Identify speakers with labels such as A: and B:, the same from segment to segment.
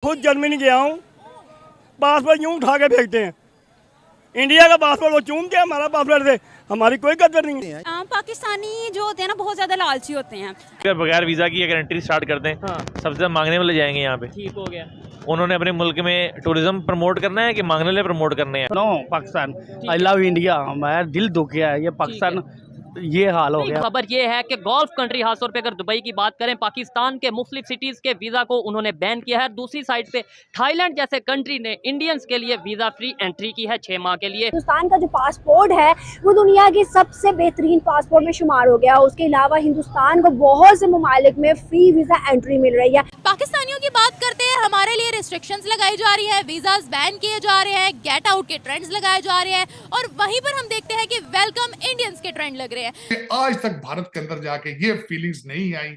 A: खुद जर्मनी गया हूँ, पासपोर्ट यूँ उठा के फेंकते हैं। इंडिया का पासपोर्ट वो चूमते हैं, हमारा पासपोर्ट से हमारी कोई कदर नहीं है।
B: पाकिस्तानी जो होते हैं ना बहुत ज्यादा लालची होते हैं।
C: अगर बगैर वीज़ा की अगर एंट्री स्टार्ट कर दें, सबसे ज़्यादा मांगने वाले जाएंगे यहाँ पे।
D: ठीक हो गया।
C: उन्होंने अपने मुल्क में टूरिज्म प्रमोट करना है कि मांगने वाले प्रमोट करने हैं।
E: No Pakistan, I love India. हमारा दिल दुख गया है, ये पाकिस्तान ये हाल हो गया।
D: खबर ये है कि गल्फ कंट्री खासतौर पे अगर दुबई की बात करें, पाकिस्तान के मुख्तलिफ सिटीज के वीजा को उन्होंने बैन किया है। दूसरी साइड पे थाईलैंड जैसे कंट्री ने इंडियंस के लिए वीजा फ्री एंट्री की है 6 माह के लिए।
F: हिंदुस्तान का जो पासपोर्ट है वो दुनिया के सबसे बेहतरीन पासपोर्ट में शुमार हो गया। उसके अलावा हिंदुस्तान को बहुत से ममालिक में फ्री वीजा एंट्री मिल रही है।
B: पाकिस्तानियों की बात करते हैं, हमारे लिए रिस्ट्रिक्शंस लगाई जा रही है, वीजास बैन किए जा रहे हैं, गेट आउट के ट्रेंड्स लगाए जा रहे हैं, और वहीं पर हम देखते हैं कि वेलकम इंडियंस के ट्रेंड लग रहे हैं।
G: आज तक भारत के अंदर जाके ये फीलिंग्स नहीं आई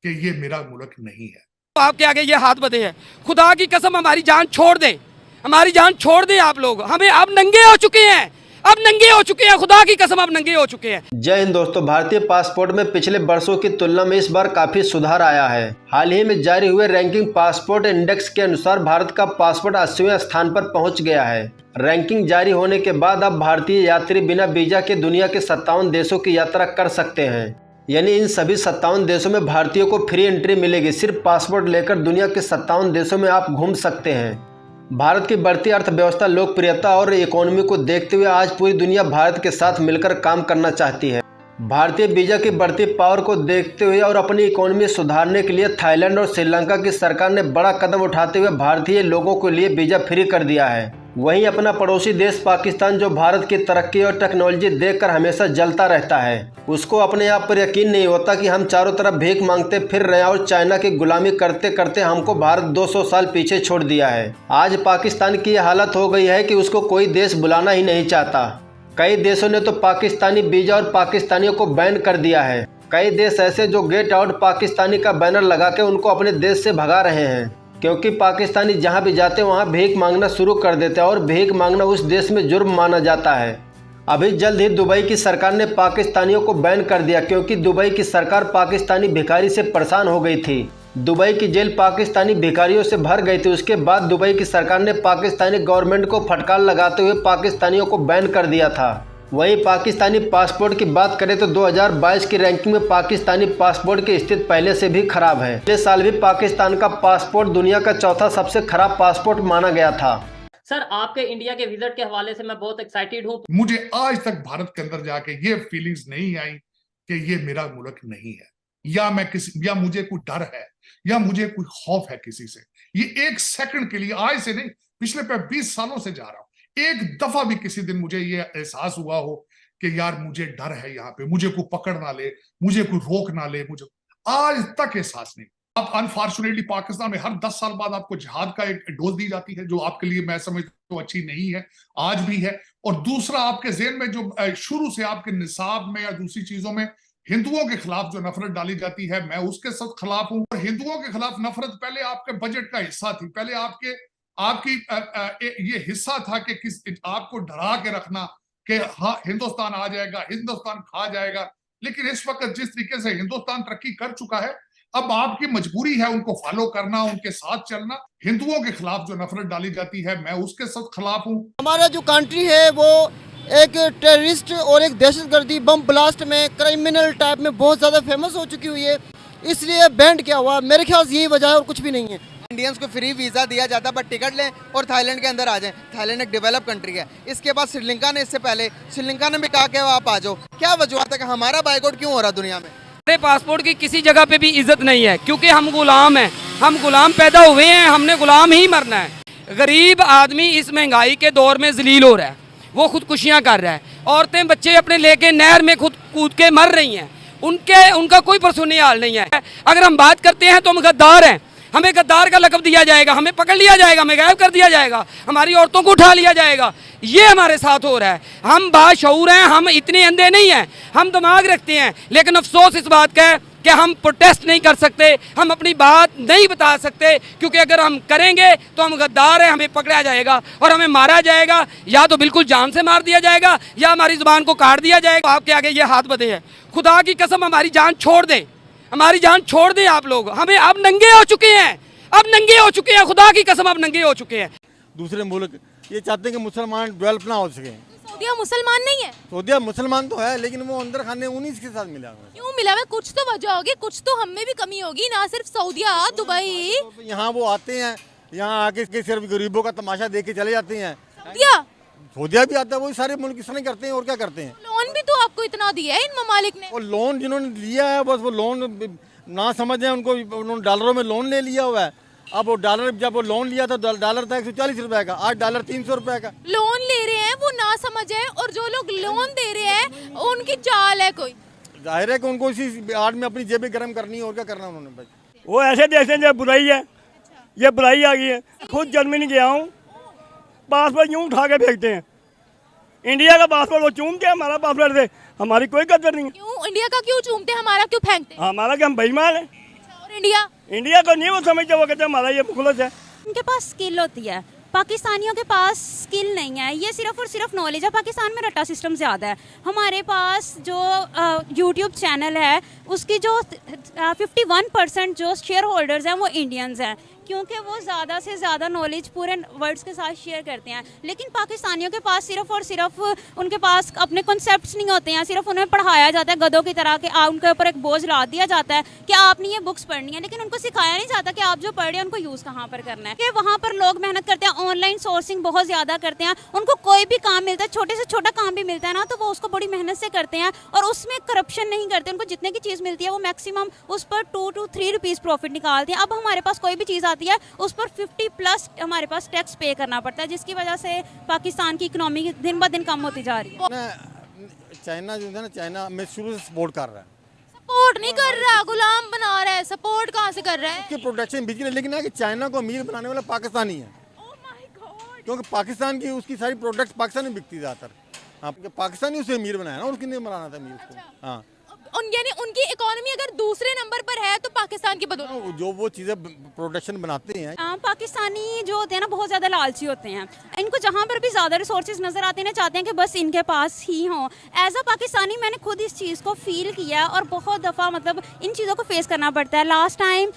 G: कि ये मेरा मुल्क नहीं है।
H: आपके आगे ये हाथ बंधे हैं, खुदा की कसम हमारी जान छोड़ दें, हमारी जान छोड़ दें आप लोग। हमें अब नंगे हो चुके हैं, अब नंगे हो चुके हैं, खुदा की कसम अब नंगे हो चुके हैं।
I: जय हिंद दोस्तों, भारतीय पासपोर्ट में पिछले वर्षों की तुलना में इस बार काफी सुधार आया है। हाल ही में जारी हुए रैंकिंग पासपोर्ट इंडेक्स के अनुसार भारत का पासपोर्ट 80वें स्थान पर पहुंच गया है। रैंकिंग जारी होने के बाद अब भारतीय यात्री बिना वीजा के दुनिया के 57 देशों की यात्रा कर सकते हैं। यानी इन सभी 57 देशों में भारतीयों को फ्री एंट्री मिलेगी। सिर्फ पासपोर्ट लेकर दुनिया के 57 देशों में आप घूम सकते हैं। भारत की बढ़ती अर्थव्यवस्था, लोकप्रियता और इकोनॉमी को देखते हुए आज पूरी दुनिया भारत के साथ मिलकर काम करना चाहती है। भारतीय वीजा की बढ़ती पावर को देखते हुए और अपनी इकोनॉमी सुधारने के लिए थाईलैंड और श्रीलंका की सरकार ने बड़ा कदम उठाते हुए भारतीय लोगों के लिए वीजा फ्री कर दिया है। वहीं अपना पड़ोसी देश पाकिस्तान, जो भारत की तरक्की और टेक्नोलॉजी देखकर हमेशा जलता रहता है, उसको अपने आप पर यकीन नहीं होता कि हम चारों तरफ भीख मांगते फिर रहे हैं और चाइना की गुलामी करते करते हमको भारत 200 साल पीछे छोड़ दिया है। आज पाकिस्तान की यह हालत हो गई है कि उसको कोई देश बुलाना ही नहीं चाहता। कई देशों ने तो पाकिस्तानी वीजा और पाकिस्तानियों को बैन कर दिया है। कई देश ऐसे जो गेट आउट पाकिस्तानी का बैनर लगा के उनको अपने देश से भगा रहे हैं, क्योंकि पाकिस्तानी जहां भी जाते हैं वहां भीख मांगना शुरू कर देते हैं और भीख मांगना उस देश में जुर्म माना जाता है। अभी जल्द ही दुबई की सरकार ने पाकिस्तानियों को बैन कर दिया, क्योंकि दुबई की सरकार पाकिस्तानी भिखारी से परेशान हो गई थी। दुबई की जेल पाकिस्तानी भिखारियों से भर गई थी। उसके बाद दुबई की सरकार ने पाकिस्तानी गवर्नमेंट को फटकार लगाते हुए पाकिस्तानियों को बैन कर दिया था। वहीं पाकिस्तानी पासपोर्ट की बात करें तो 2022 की रैंकिंग में पाकिस्तानी पासपोर्ट की स्थिति पहले से भी खराब है। पिछले साल भी पाकिस्तान का पासपोर्ट दुनिया का चौथा सबसे खराब पासपोर्ट माना गया था।
D: सर, आपके इंडिया के विजिट के हवाले से मैं बहुत एक्साइटेड हूँ।
G: मुझे आज तक भारत के अंदर जाके ये फीलिंग्स नहीं आई कि ये मेरा मुल्क नहीं है, या मुझे कोई डर है, या मुझे कोई खौफ है किसी से। ये एक सेकंड के लिए, आज से नहीं, पिछले 20 सालों से जा रहा हूं, एक दफा भी किसी दिन मुझे ये एहसास हुआ हो कि यार मुझे डर है यहाँ पे, मुझे कोई पकड़ ना ले, मुझे कोई रोक ना ले, मुझे आज तक एहसास नहीं। अब अनफॉर्चुनेटली पाकिस्तान में हर 10 साल बाद आपको जिहाद का एक डोज दी जाती है, जो आपके लिए मैं समझता हूं अच्छी नहीं है, आज भी है। और दूसरा, आपके ज़हन में जो शुरू से आपके निसाब में या दूसरी चीजों में हिंदुओं के खिलाफ जो नफरत डाली जाती है, मैं उसके सब खिलाफ हूं। और हिंदुओं के खिलाफ नफरत पहले आपके बजट का हिस्सा थी, पहले आपकी ये हिस्सा था कि आपको डरा के रखना कि हाँ हिंदुस्तान आ जाएगा, हिंदुस्तान खा जाएगा। लेकिन इस वक्त जिस तरीके से हिंदुस्तान तरक्की कर चुका है, अब आपकी मजबूरी है उनको फॉलो करना, उनके साथ चलना। हिंदुओं के खिलाफ जो नफरत डाली जाती है, मैं उसके सब खिलाफ हूँ।
J: हमारा जो कंट्री है वो एक टेररिस्ट और एक दहशतगर्दी बम ब्लास्ट में, क्रिमिनल टाइप में बहुत ज़्यादा फेमस हो चुकी हुई है, इसलिए बैंड किया हुआ। मेरे ख्याल से यही वजह है और कुछ भी नहीं है।
K: इंडियंस को फ्री वीज़ा दिया जाता है, बट टिकट लें और थाईलैंड के अंदर आ जाएं। थाईलैंड एक डेवलप कंट्री है। इसके बाद श्रीलंका ने, इससे पहले श्रीलंका ने भी कहा कि आप आ जाओ। क्या वजूहत है कि हमारा बाइकआउट क्यों हो रहा दुनिया में?
H: हमारे पासपोर्ट की किसी जगह पे भी इज्जत नहीं है, क्योंकि हम गुलाम हैं। हम गुलाम पैदा हुए हैं, हमने गुलाम ही मरना है। गरीब आदमी इस महंगाई के दौर में जलील हो रहा है, वो खुदकुशियाँ कर रहा है। औरतें बच्चे अपने लेके नहर में खुद कूद के मर रही हैं, उनका कोई परसूनी हाल नहीं है। अगर हम बात करते हैं तो हम गद्दार हैं, हमें गद्दार का लक़ब दिया जाएगा, हमें पकड़ लिया जाएगा, हमें गायब कर दिया जाएगा, हमारी औरतों को उठा लिया जाएगा। ये हमारे साथ हो रहा है। हम बाशऊर हैं, हम इतने अंधे नहीं हैं, हम दिमाग रखते हैं। लेकिन अफसोस इस बात का है कि हम प्रोटेस्ट नहीं कर सकते, हम अपनी बात नहीं बता सकते, क्योंकि अगर हम करेंगे तो हम गद्दार हैं, हमें पकड़ा जाएगा और हमें मारा जाएगा, या तो बिल्कुल जान से मार दिया जाएगा या हमारी ज़ुबान को काट दिया जाएगा। आपके आगे ये हाथ बंधे हैं, खुदा की कसम हमारी जान छोड़ दें, हमारी जान छोड़ दें आप लोग। हमें अब नंगे हो चुके हैं, अब नंगे हो चुके हैं, खुदा की कसम अब नंगे हो चुके हैं।
L: दूसरे मुल्क ये चाहते हैं कि मुसलमान डेवलप ना हो सके।
B: सऊदीया मुसलमान नहीं है?
L: सऊदीया मुसलमान तो है, लेकिन वो अंदर खाने उन्हीं के साथ मिला हुआ है।
B: क्यों मिला हुआ? कुछ तो वजह होगी, कुछ तो हम में भी कमी होगी ना, सिर्फ सऊदीया, दुबई।
L: यहाँ वो आते हैं, यहाँ आके सिर्फ गरीबों का तमाशा देख के चले जाते हैं। सऊदीया भी आता है, वही सारे मुल्क इस तरह करते हैं और क्या करते हैं।
B: लोन भी तो आपको इतना दिया है इन ममालिक ने।
L: वो लोन जिन्होंने लिया है, बस वो लोन ना समझे, उनको उन्होंने डॉलरों में लोन ले लिया हुआ है। अब वो डॉलर, जब वो लोन लिया था डॉलर था 140 रुपए का, आज डॉलर 300 रुपए का।
B: लोन ले रहे हैं वो ना समझ है, और जो लोग लोन दे रहे हैं उनकी चाल है कोई।
L: जाहिर है कि उनको इसी आड़ में अपनी जेबें गर्म करनी है, और क्या करना उन्होंने भाई।
A: वो ऐसे देखते हैं जब बुराई है, ये बुराई आ गई है। खुद जर्मनी गया हूँ, पासपोर्ट यूँ उठा के फेंकते हैं। इंडिया का पासपोर्ट वो चूमते हैं, हमारा पासपोर्ट से हमारी कोई कदर नहीं है।
B: क्यों इंडिया का क्यों चूमते हैं, हमारा क्यों फेंकते हैं?
A: हमारा क्या, हम बेईमान है।
B: और इंडिया
A: को नहीं वो समझते, वो कहते हैं हमारा ये मुखलस है।
M: उनके पास स्किल होती है, पाकिस्तानियों के पास स्किल नहीं है। ये सिर्फ और सिर्फ नॉलेज है। पाकिस्तान में रट्टा सिस्टम ज़्यादा है। हमारे पास जो यूट्यूब चैनल है उसकी जो 51% जो शेयर होल्डर्स हैं वो इंडियंस हैं, क्योंकि वो ज़्यादा से ज़्यादा नॉलेज पूरे वर्ल्ड के साथ शेयर करते हैं। लेकिन पाकिस्तानियों के पास सिर्फ और सिर्फ उनके पास अपने कॉन्सेप्ट्स नहीं होते हैं। सिर्फ उन्हें पढ़ाया जाता है गधों की तरह कि उनके ऊपर एक बोझ ला दिया जाता है कि आपने ये बुक्स पढ़नी है, लेकिन उनको सिखाया नहीं जाता कि आप जो पढ़ रहे हैं उनको यूज़ कहाँ पर करना है। कि वहाँ पर लोग मेहनत करते हैं, ऑनलाइन सोर्सिंग बहुत ज़्यादा करते हैं। उनको कोई भी काम मिलता है, छोटे से छोटा काम भी मिलता है ना, तो वो उसको बड़ी मेहनत से करते हैं और उसमें करप्शन नहीं करते। उनको जितने की चीज़ मिलती है वो मैक्सिमम उस पर 2 to 3 रुपीज़ प्रॉफिट निकालते हैं। अब हमारे पास कोई भी चीज़ आती है उस पर 50+ हमारे पास टैक्स पे करना पड़ता है, जिसकी वजह से पाकिस्तान की इकोनॉमी दिन ब दिन कम होती जा रही है।
L: चाइना जो है ना, चाइना में शुरू से सपोर्ट कर रहा है।
B: सपोर्ट नहीं कर रहा, गुलाम बना रहा है। सपोर्ट कहाँ से कर रहा है?
L: उसकी प्रोटेक्शन बिजली, लेकिन है कि चाइना को अमीर बनाने वाला पाकिस्तानी है। क्योंकि पाकिस्तान की उसकी सारी प्रोडक्ट्स पाकिस्तान में बिकती ज़्यादातर। हाँ, पाकिस्तानी उसे अमीर बनाया ना, और किन्हें बनाना था अमीर उसको। हाँ,
B: यानी उनकी इकोनॉमी अगर दूसरे नंबर पर है तो पाकिस्तान की बदौलत
L: जो वो चीज़ें प्रोडक्शन बनाते हैं।
M: पाकिस्तानी जो होते हैं ना बहुत ज़्यादा लालची होते हैं। इनको जहाँ पर भी ज़्यादा रिसोर्सेज नज़र आते हैं ना, चाहते हैं कि बस इनके पास ही हों। एज अ पाकिस्तानी मैंने खुद इस चीज़ को फील किया और बहुत दफ़ा मतलब इन चीज़ों को फेस करना पड़ता है। लास्ट टाइम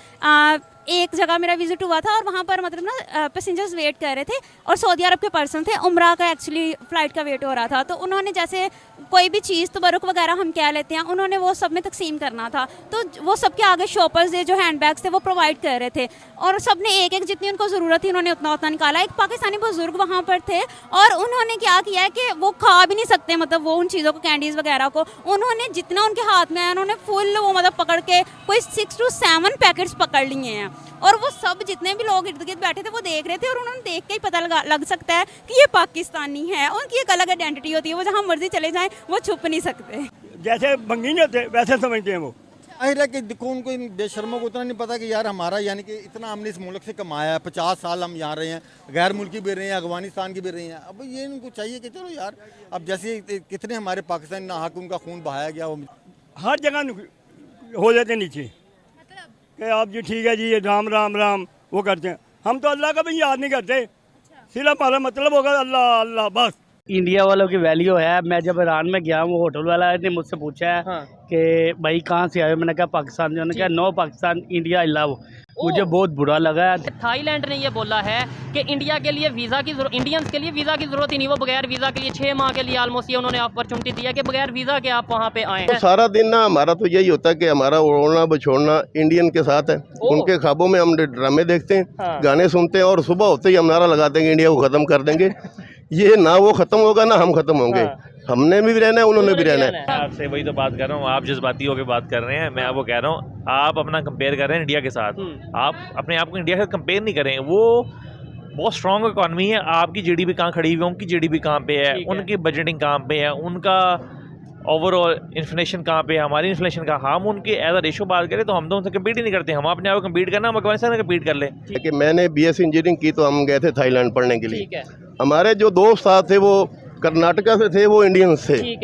M: एक जगह मेरा विजिट हुआ था और वहाँ पर मतलब ना पैसेंजर्स वेट कर रहे थे और सऊदी अरब के पर्सन थे, उम्रा का एक्चुअली फ़्लाइट का वेट हो रहा था। तो उन्होंने जैसे कोई भी चीज़ तबरुक वगैरह हम कह लेते हैं, उन्होंने वो सब में तकसीम करना था। तो वो सबके आगे शॉपर्स जो हैंड बैग्स थे वो प्रोवाइड कर रहे थे और सब ने एक एक जितनी उनको ज़रूरत थी उन्होंने उतना उतना निकाला। एक पाकिस्तानी बुजुर्ग वहाँ पर थे और उन्होंने क्या किया है कि वो खा भी नहीं सकते मतलब वो उन चीज़ों को, कैंडीज़ वगैरह को, उन्होंने जितना उनके हाथ में आया उन्होंने फुल वो मतलब पकड़ के कोई 6 to 7 पैकेट्स पकड़ लिए हैं। और वो सब जितने भी लोग इर्द गिर्द बैठे थे वो देख रहे थे और उन्होंने देख के ही पता लग सकता है कि ये पाकिस्तानी है। उनकी एक अलग आइडेंटिटी होती है, वो जहाँ मर्जी चले जाएं वो छुप नहीं सकते।
A: जैसे भंगी होते वैसे समझते हैं वो।
L: जाहिर है कि देखो उनको इन बेशर्मों को उतना नहीं पता कि यार हमारा यानी कि इतना हमने इस मुल्क से कमाया है, 50 साल हम यहाँ रहे हैं, गैर मुल्की भी रहे हैं, अफगानिस्तान की भी रहे हैं। अब ये इनको चाहिए कि चलो यार, अब जैसे कितने हमारे पाकिस्तानी नाहक उनका खून बहाया गया, वो
A: हर जगह हो जाते नीचे कि आप जी ठीक है जी, ये राम राम राम वो करते हैं। हम तो अल्लाह का भी याद नहीं करते, सिर्फ हमारा मतलब होगा अल्लाह अल्लाह बस।
E: इंडिया वालों की वैल्यू है। मैं जब ईरान में गया हूँ, होटल वाला ने मुझसे पूछा है कि भाई कहाँ से आए हो, मैंने कहा पाकिस्तान से। उन्होंने कहा no Pakistan India I love. मुझे बहुत बुरा लगा।
D: थाईलैंड ने ये बोला है कि इंडिया के लिए वीज़ा की जरूरत, इंडियंस के लिए वीज़ा की ज़रूरत ही नहीं, वो बगैर वीज़ा के लिए 6 माह के लिए ऑलमोस्ट ये उन्होंने अपॉर्चुनिटी दिया कि बगैर वीज़ा के आप वहाँ पे आए।
N: तो सारा दिन ना हमारा तो यही होता है कि हमारा उड़ना बछोड़ना इंडियन के साथ है। उनके ख्वाबों में हम ड्रामे देखते हैं, गाने सुनते हैं और सुबह होते ही हम नारा लगाते हैं कि इंडिया को ख़त्म कर देंगे। ये ना वो ख़त्म होगा ना हम ख़त्म होंगे। हमने भी रहना है, उन्होंने भी रहना है।
C: आपसे वही तो बात कर रहा हूँ, आप जज्बाती होकर बात कर रहे हैं, मैं आपको कह रहा हूँ आप अपना कंपेयर कर रहे हैं इंडिया के साथ। आप अपने आप को इंडिया के साथ कंपेयर नहीं करें। वो बहुत स्ट्रॉन्ग इकॉनमी है। आपकी जीडीपी कहाँ खड़ी हुई है, उनकी जीडीपी कहाँ पे है, उनकी बजटिंग कहाँ पे है, उनका ओवरऑल इन्फ्लेशन कहाँ पे है, हमारी इन्फ्लेशन का। हम उनके एज अ रेशो बात करें तो हम तो उनसे कम्पीट ही नहीं करते। हम अपने आप को कम्पीट करना, हम अफगानिस्तान में कम्पीट कर लें।
N: कि मैंने BSc इंजीनियरिंग की तो हम गए थे थाईलैंड पढ़ने के लिए। हमारे जो दोस्त साथ थे वो कर्नाटका से थे, वो इंडियंस थे।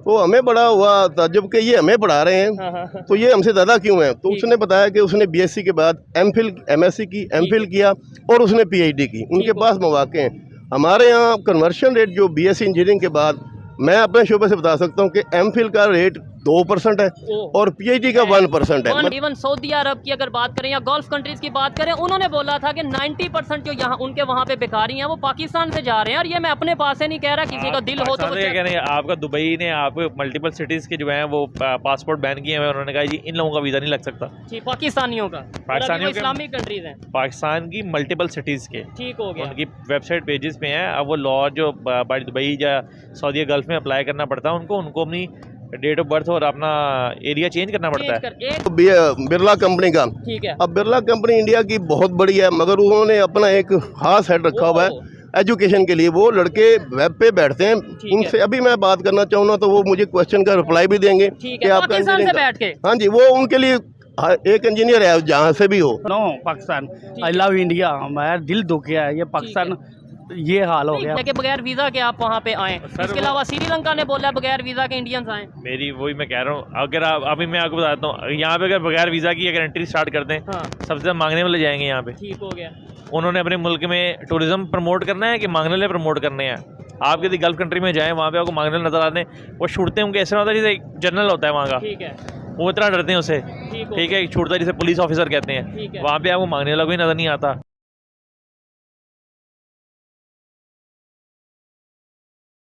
N: तो हमें बड़ा हुआ ताज्जुब कि ये हमें पढ़ा रहे हैं तो ये हमसे ज़्यादा क्यों है। तो उसने बताया कि उसने BSc के बाद MSc की, MPhil किया और उसने PhD की। उनके पास मौके हैं। हमारे यहाँ कन्वर्शन रेट जो BSc इंजीनियरिंग के बाद, मैं अपने शोबे से बता सकता हूँ कि MPhil का रेट 2% है और PhD का 1% है।
D: इवन सऊदी अरब की अगर बात करें या गल्फ कंट्रीज की बात करें, उन्होंने बोला था कि 90% जो यहाँ उनके वहाँ पे बेकारी हैं वो पाकिस्तान से जा रहे हैं। और ये मैं अपने पास से नहीं कह रहा, किसी का दिल हो तो
C: क्या नहीं। आपका दुबई ने आपको मल्टीपल सिटीज के जो है वो पासपोर्ट बैन किए हुए, उन्होंने कहा जी इन लोगों का वीज़ा नहीं लग सकता
D: जी, पाकिस्तानियों का, इस्लामिक कंट्रीज हैं,
C: पाकिस्तान की मल्टीपल सिटीज़ के,
D: ठीक हो गया,
C: उनकी वेबसाइट पेजेस पे हैं। अब वो लॉ जो दुबई या सऊदी गल्फ में अप्लाई करना पड़ता है उनको अपनी डेट ऑफ बर्थ और अपना एरिया चेंज करना पड़ता है।
N: बिरला कंपनी का,
D: ठीक है।
N: अब बिरला कंपनी इंडिया की बहुत बड़ी है, मगर उन्होंने अपना एक खास हेड रखा हुआ है एजुकेशन के लिए। वो लड़के वेब पे बैठते हैं, उनसे अभी मैं बात करना चाहूँगा तो वो मुझे क्वेश्चन का रिप्लाई भी देंगे कि आपका इंजीनियरिंग। हाँ जी, वो उनके लिए एक इंजीनियर है जहाँ से भी हो।
E: No Pakistan, I love India. हमारा दिल दुख गया है, ये पाकिस्तान ये हाल हो गया
D: कि बगैर वीज़ा के आप वहाँ पे आए। इसके अलावा श्रीलंका ने बोला बगैर वीज़ा के इंडियंस आए।
C: मेरी वही मैं कह रहा हूँ, अगर आप अभी मैं आपको बताता हूँ, यहाँ पे अगर बगैर वीज़ा की अगर एंट्री स्टार्ट करते हैं, सबसे ज़्यादा मांगने वाले जाएंगे यहाँ पे।
D: ठीक हो गया।
C: उन्होंने अपने मुल्क में टूरिज्म प्रमोट करना है कि मांगने वाले प्रमोट करने हैं। आप यदि गल्फ कंट्री में जाएँ, वहाँ पे आपको मांगने वाले नजर आते हैं, वो छूटते हैं उनके ऐसा होता है जैसे जनरल होता है वहाँ का,
D: ठीक है,
C: वो इतना डरते हैं उससे, ठीक है, छूटता है जिसे पुलिस ऑफिसर कहते हैं, वहाँ पे आपको मांगने वाला कोई नजर नहीं आता।